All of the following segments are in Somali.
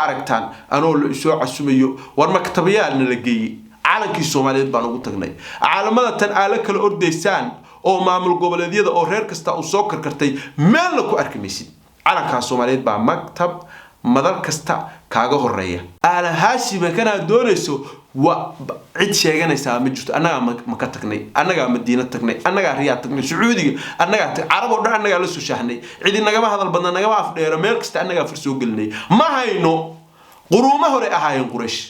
aragtaan anoo la soo casumayo war maktabayaalna la geeyay calankii Soomaaliyeed baan ugu tagnay caalamada tan aala kala ordaysaan oo maamul goboleedyada oo reer kasta u soo karkartay meel la ku arkimaysid calanka Soomaaliyeed baa maktab madal kasta kaaga horeeya aala haashima kana doonayso wa cid sheeganaysa ma jirto anaga ma ka tagnay anaga Madiina tagnay anaga Riyaad tagnay Sacuudiga anaga Carab oo dhan anaga la soo shaahnay cid inaga hadal badan naga afdheero meel kasta anaga fursoo gelinay ma hayno quruuma hore ahaayeen Quraysh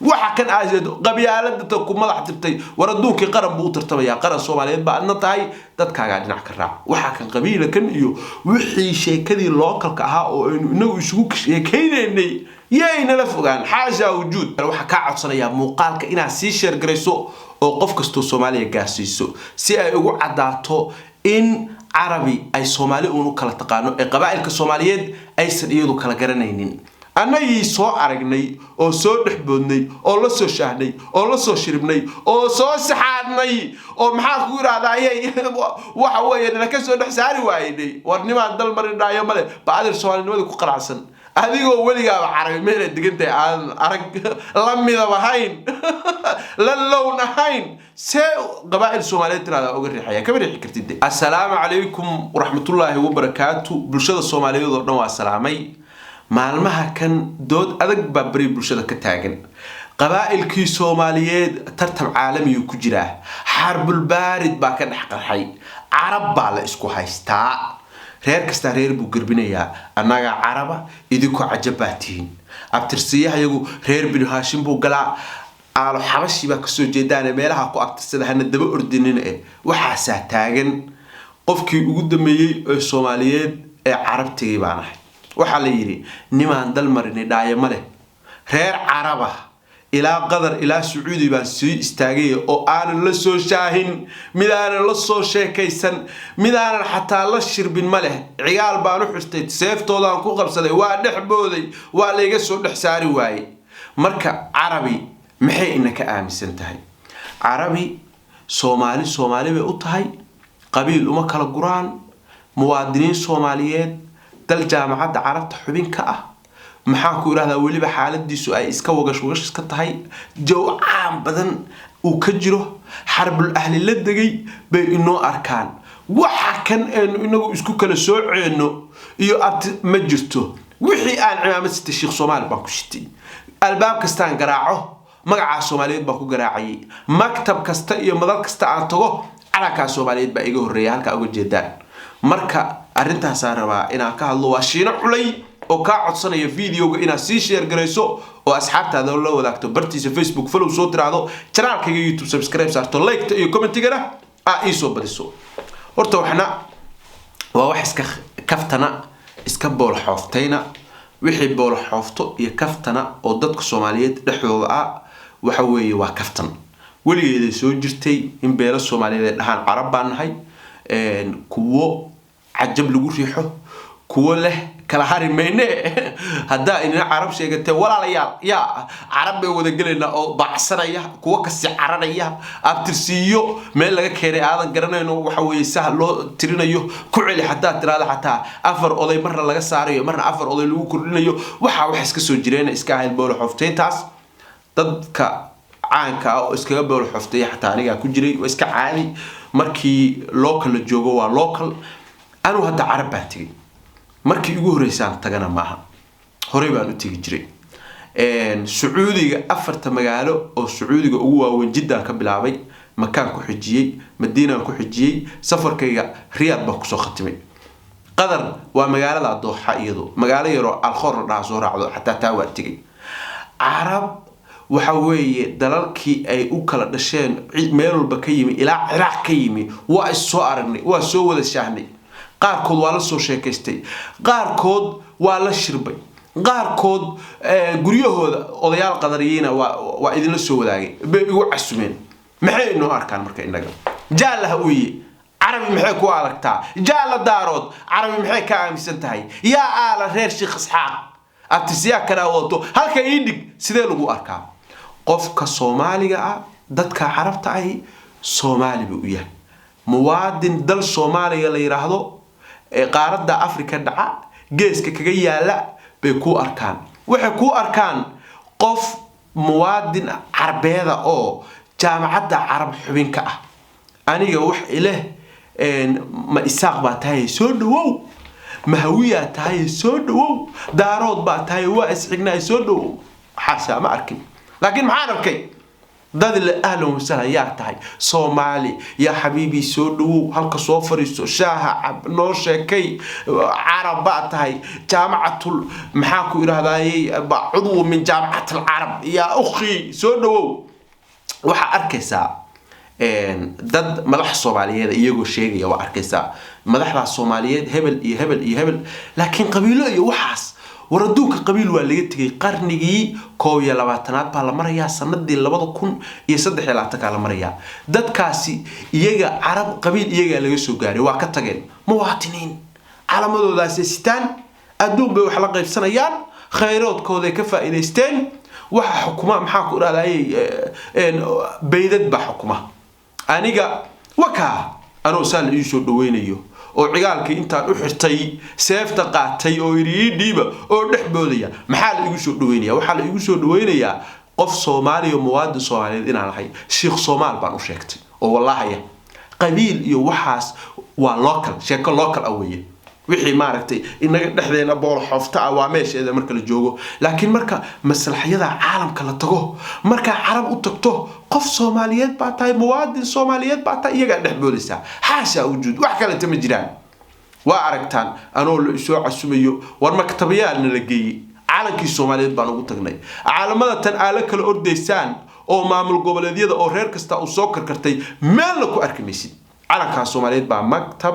waxa kan aasado qabyaalada ku madax tirtay war aduunkii qaran buu tartamaya qaran Soomaaliyeed baa adna tahay dadkaaga dhinac ka raac waxa kan qabiila kan iyo wixii sheekadii localka ahaa oo inagu isugu sheekaynay yayna la fogaan xaaja wujud waxa ka codsanaya muuqaalka inaad si share gareyso oo qof kasto Soomaaliya gaarsiiso si ay ugu cadaato in Arabi ay Soomaali uu kala taqaano ee qabaa'ilka Soomaaliyeed aysan iyadu kala garanaynin anay soo aragnay oo soo dhaxboodnay oo la soo shaahnay oo la soo shiribnay oo soo saxaadnay oo maxaa ku yiraahdaayay waxa weeyaan la ka soo dhaxsaari waayay warnima dal marin dhaayo male baadir Soomaalinimada ku qaracsan adigoo waliga Arabi meel digantay aan arag la midaba hayn la lown hayn see qabaa'il Soomaaliyeed tirada uga riixaya ka riixi kartid assalaamu alaykum warahmatullaahi wabarakaatuh bulshada Soomaaliyeed oo dhan waa salaamay maalmaha kan dood adag baa bari bulshada ka taagan qabaa'ilkii Soomaaliyeed tartan caalami ku jira xarbul baarid baa ka dhaxqarxay Arab baa la isku haystaa reer kasta reer buu garbinaya anaga Araba idinku cajabatiin abtirsiyahayagu reer bin Haashim buu galaa aalo xabashi baa ka soo jeedaan meelaha ku abtirsada hana daba ordinina waxa saa taagan qofkii ugu dameeyay ee Soomaaliyeed ee Carabtii baan ahay waxa la yiri nimaan dal marin dhaayo male reer Araba ila qadar ila Sacuudi baan sii istaagay oo aan la soo shaahin midaan la soo sheekaysan midaan xataa la shirbin male ciyaal baan u xirtay seeftooda aan ku qabsaday waa dhaxbooday waa la iga soo dhaxsaari waayay marka Arabi maxay inaka aaminsan tahay Arabi Soomaali bay u tahay qabiil uma kala guraan muwaadiniin Soomaaliyeed dal jaamacada Carabta xubin ka ah maxaa ku yiraahdaa waliba xaaladiisu ay iska wagash iska tahay jawcaan badan uu ka jiro xarbul ahli la dagay bay inoo arkaan waxa kan inagu isku kala soo ceeno iyo ma jirto wixii aan cimaamad sita Sheekh Soomaali baan ku shitay albaab kastaan garaaco magaca Soomaaliyeed baan ku garaacay maktab kasta iyo madal kasta aan tago calanka Soomaaliyeed baa iga horeeyay halka uga jeedaan marka arintaas aan rabaa inaan ka hadlo waa shiino culay oo ka codsanaya videoga inaad si share gareyso oo asxaabtaada la wadaagto bartiisa Facebook follow soo tiraado channelkayga YouTube subscribe saarto like iyo commentigana ii soo badiso horta waxna waa wax iska kaftana iska bool xooftayna wixii bool xoofto iyo kaftana oo dadka Soomaaliyeed dhaxdooda ah waxa weeye waa kaftan waligeeda soo jirtay in beelo Soomaaliyeed dhahan Arab baan nahay kuwo عجب لغو ريحو كو له kala hari meene hada in Arab sheegtay walaalayaal ya Arab bay wada galina oo baxsanaya kuwa ka si caranaya abtirsiyo meel laga keenay aadan garanayno waxa weey sahal loo tirinayo ku cili hadaa tiraada hataa afar oday marna laga saarayo marna afar oday lagu kordhinayo waxa wax iska soo jireen iska ahayd bool xofteyntaas dadka caanka oo iskaga bool xoftay hataa aniga ku jiray waa iska caadi markii local la joogo waa local anu hada Arab baatay markii ugu horeysaan tagana maaha horey baan u tagi jiray Sacuudiga afarta magaalo oo Sacuudiga ugu waaweyn Jidda ka bilaabay makaan ku xijiyay Madiina ku xijiyay safarkayga Riyaad baa ku soo khatimay Qadar waa magaalada Dooxa iyadoo magaalo yaro Al-Khor la soo raacdo hatta taa waa tagay Arab waxa weeye dalalkii ay u kala dhasheen meel walba ka yimi ilaa Iraq ka yimi waa soo aragnay waa soo wada shaahnay qaarkood waa la soo sheekaystay qaarkood waa la shirbay qaarkood guryahooda odayaal qadariyiina waa idin la soo wadaagay bay ugu casumeen maxay inoo arkaan marka inaga jaalaha uye Arabi maxay ku aragtaa jaala daarood Arabi maxay ka aaminsan tahay yaa aala reer Sheekh Isxaaq abtisiya kala wato halka idig sidee lagu arkaa qofka Soomaaliga ah dadka Carabta ay Soomaali buu yahay muwaadin dal Soomaaliga la yiraahdo qaaradda Afrika dhaca geeska kaga yaala bay ku arkaan waxay ku arkaan qof muwaadin carbeeda oo jaamacadda carab xubinka ah aniga wax ileh ma isaaq baa tahay soo dhawow ma hawiya tahay soo dhawow daarood baa tahay waa isxignaa soo dhawow xaasa ma arkin laakiin maxaan arkay dad la ahlan wasahlan yaa tahay Soomaali ya habibi soo dhawow halka soo fariisto shaaha noo sheekay carab baa tahay jaamacatul maxaa ku iraahdaayay cudwu min jaamacatul carab ya ukhi soo dhawow waxa arkaysaa dad madax Soomaaliyeed iyagoo sheegaya waa arkaysaa madaxda Soomaaliyeed hebel iyo hebel iyo hebel laakiin qabiilo iyo waxaas waraduuka qabiil waa laga tagay qarnigii 21aad baa la marayaa sanadii 2023 ka la marayaa dadkaasi iyaga carab qabiil iyaga laga soo gaaray waa ka tageen muwaadiniin calamadoodaas sitaan adduun bay wax la qaybsanayaan khayraadkooda ka faa'iideysteen waxa xukuma maxaa ku raadayay beydad ba xukuma aniga waka anoo sal ii soo dhaweynayo oo cigaalkii intaan u xirtay seefta qaatay oo iri dhiiba oo dhaxboodaya maxaa la igu soo dhaweynaya waxa la igu soo dhaweynaya qof Soomaali oo muwaadin Soomaaliyeed inaan ahay sheekh Soomaal baan u sheegtay oo wallahi qabiil iyo waxaas waa local sheeko local aweye wixii maaragtay inaga dhaxdeena bool xofta waa meesheeda marka la joogo laakiin marka maslaxyada caalamka la tago marka carab u tagto qof Soomaaliyeed baa tahay muwaadin Soomaaliyeed baa tahay iyaga dhaxboolisa xaasha wujud wax kale tama jiraan waa aragtaan anoo la soo casumayo war maktabayaalna la geeyay caalankii Soomaaliyeed baan ugu tagnay caalamada tan aala kala ordaysaan oo maamul goboleedyada oo reer kasta u soo karkartay meel la ku arkimaysid caalanka Soomaaliyeed baa maktab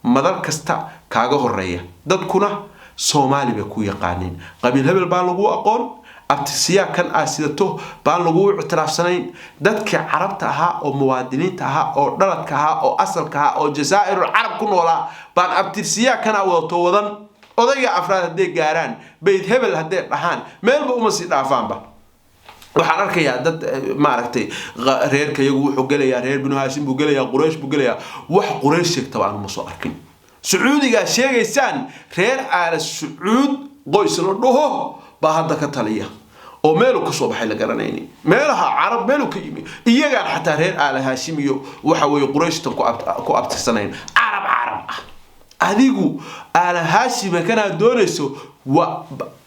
madal kasta kaaga horeeya dadkuna Soomaali bay ku yaqaaneen qabiil hebel baa lagu aqoon abtisiya kan aasidato baan lagu ictiraafsanayn dadkii carabta ahaa oo muwaadiniinta ahaa oo dhaladka ahaa oo asalka ahaa oo jazaa'irul carab ku noolaa baan abtisiya kana wadato wadan odayga afraad haday gaaraan beyd hebel haday dhahaan meelba uma si dhaafaanba waxaan arkayaa dad maaragtay reerka iyagu wuxuu galayaa reer binu haashim buu galayaa quraysh buu galayaa wax quraysh sheegta baan ma soo arkin sacuudiga sheegaysaan reer aala sacuud qoys la dhaho baa hadda ka taliya oo meel ka soo baxay la garanayni meelaha carab meel ka yimi iyaga xataa reer aala haashim iyo waxa way qurayshtan ku abtirsanayn carab adigu aala haashim kana doonayso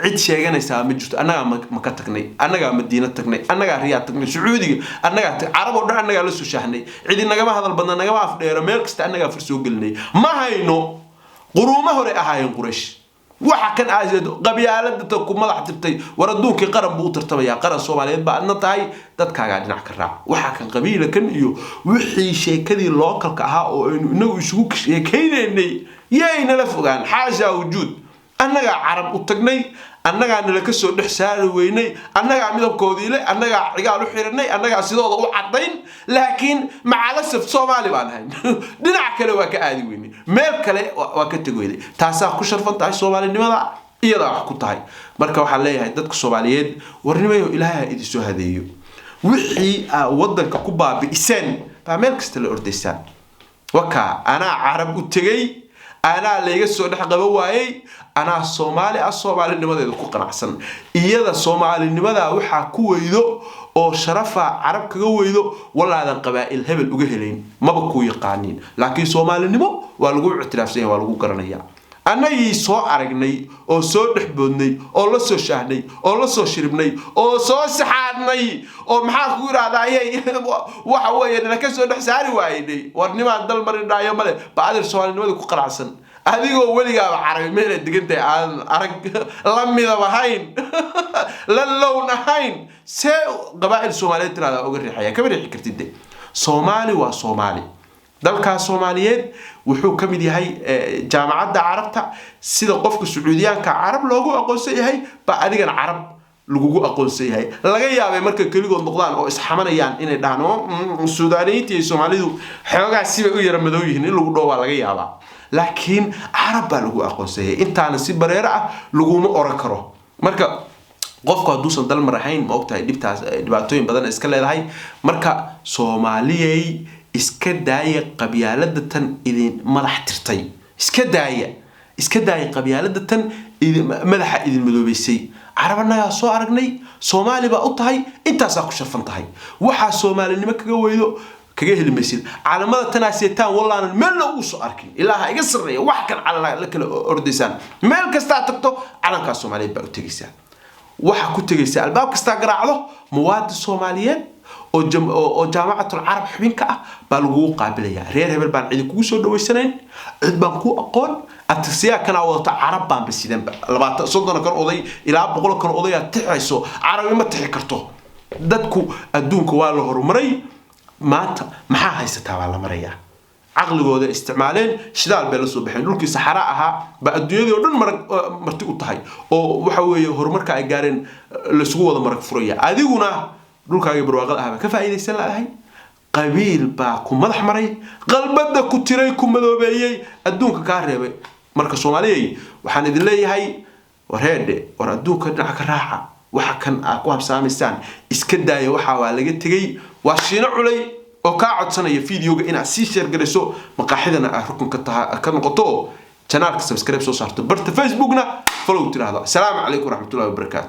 cid sheeganaysa ma jirto anaga ma ka tagnay anaga Madiina tagnay anaga Riyaad tagnay Sacuudiga anaga carab oo dhan anaga la soo shaahnay cid inaga hadal badan naga afdheero meel kasta anaga fursoo gelinay ma hayno quruuma hore ahaayeen quraysh waxa kan aasado qabyaalada ku madax tirtay waraduunkii qaran buu tartamaya qaran Soomaaliyeed baa adna tahay dadkaaga dhinac ka raac waxa kan qabiila kan iyo wixii sheekadii localka ahaa oo inagu isugu sheekeynay yeeyna la fogaan xaasha wujud annaga carab u tagnay annaga nala ka soo dhex saari weynay annaga midabkoodii le annaga cigaal u xiranay annaga sidooda u cadayn laakiin macaalasaf Soomaali baan hayn dhinac kale waa ka aadi weynay meel kale waa ka tagoyday taasa ku sharfan tahay Soomaalinimada iyada wax ku tahay marka waxa leeyahay dadka Soomaaliyeed warnimayo Ilaahay idin soo hadeeyo wixii wadanka ku baabi'iseen baa meel kasta la ordaysaan waka ana carab u tagay أنا اللي يجلس وده حقبة واي أنا الصومالي النماذج يدخل قناعسن إياه الصومالي النماذج وحكوا يدو أو شرفة عرب كجوا يدو ولا هذا القبائل هبل وجهلين ما بكوا يقانين لكن الصومالي النمو والجوع اعتراف سين والجوع قرنيا أنا يسوع عرقني أو سو نحبني أو لا سو شهني أو لا سو شربني أو سو سحادني أو محاكور هذا هي وحوي أنا كسر نحساري وايدي ورني ما عدل مرة دايما ماله بعد السؤال نماذج قرعسن هذه هو ولي قال عربي مين دقنت عن عرق لمي ذا بهين للون هين سو قبائل الصومالية ترى أقول حياة كم ريح كرتدي صومالي وصومالي dalka Soomaaliyeed wuxuu kamid yahay jaamacadda Carabta sida qofka Sacuudiyaanka Carab loogu aqoonsan yahay ba adigan Carab lagu aqoonsan yahay laga yaabay marka kaligood noqdaan oo isxamanayaan inay dhaano Suudaaniyiinta iyo Soomaalidu xoogaa siba u yara madow yihiin in lagu dhawaa laga yaabaa laakiin Carab baa lagu aqoonsan yahay intaana si bareer ah lagu ma oran karo marka qofku haduusan dal marahayn ma ogtahay dhibaatooyin badan iska leedahay marka Soomaaliyay iska daaya qabyaalada tan idin madax tirtay iska daaya qabyaalada tan idin madaxa idin madoobeysay carabna yaa soo aragnay Soomaali baa u tahay intaas ku sharfan tahay waxa Soomaalinimo kaga weydo kaga helimaysid caalamada tanaaseetaan wallaan meel uu soo arkin ilaaha iga sareeyo wax kan calan la kala ordaysan meel kasta tagto calanka Soomaaliyeed baa u tagaysaa waxa ku tagaysaa albaab kasta garaacdo muwaadin Soomaaliyeed oo jaamacatul carab xubinka ah baa lagu qaabilayaa reer hebel baan cid kugu soo dhaweysanayn cid baan ku aqoon atasiya kana wada carab baan bisidan 20 kan oday ilaa 100 kan oday aad tixayso carabi ma tixi karto dadku adduunka waa la horumaray maanta maxaa haysataa waa la marayaa aqligooda isticmaaleen shidaal bay la soo baxeen dhulkii saxara ahaa ba adduunyada oo dhan marti u tahay oo waxa weeye horumarka ay gaareen la isugu wada marag furaya adiguna dhulkaaga barwaaqada ah ka faa'iideysan lahayd qabiil baa ku madax maray qalbada ku tiray ku madoobeeyay adduunka ka reebay marka Soomaaliyeey waxaan idin leeyahay wareede war adduunka dhinaca ka raaca waxa kan ku habsaamisaan iska daaya waxa waa laga tagay waa shiina culay oo ka codsanaya fiidiyoga inaad si share garayso maqaaxidana rukun ka noqoto channelka subscribe soo saarto barta facebookna follow tiraahdo assalamu alaykum warahmatullahi wabarakatuh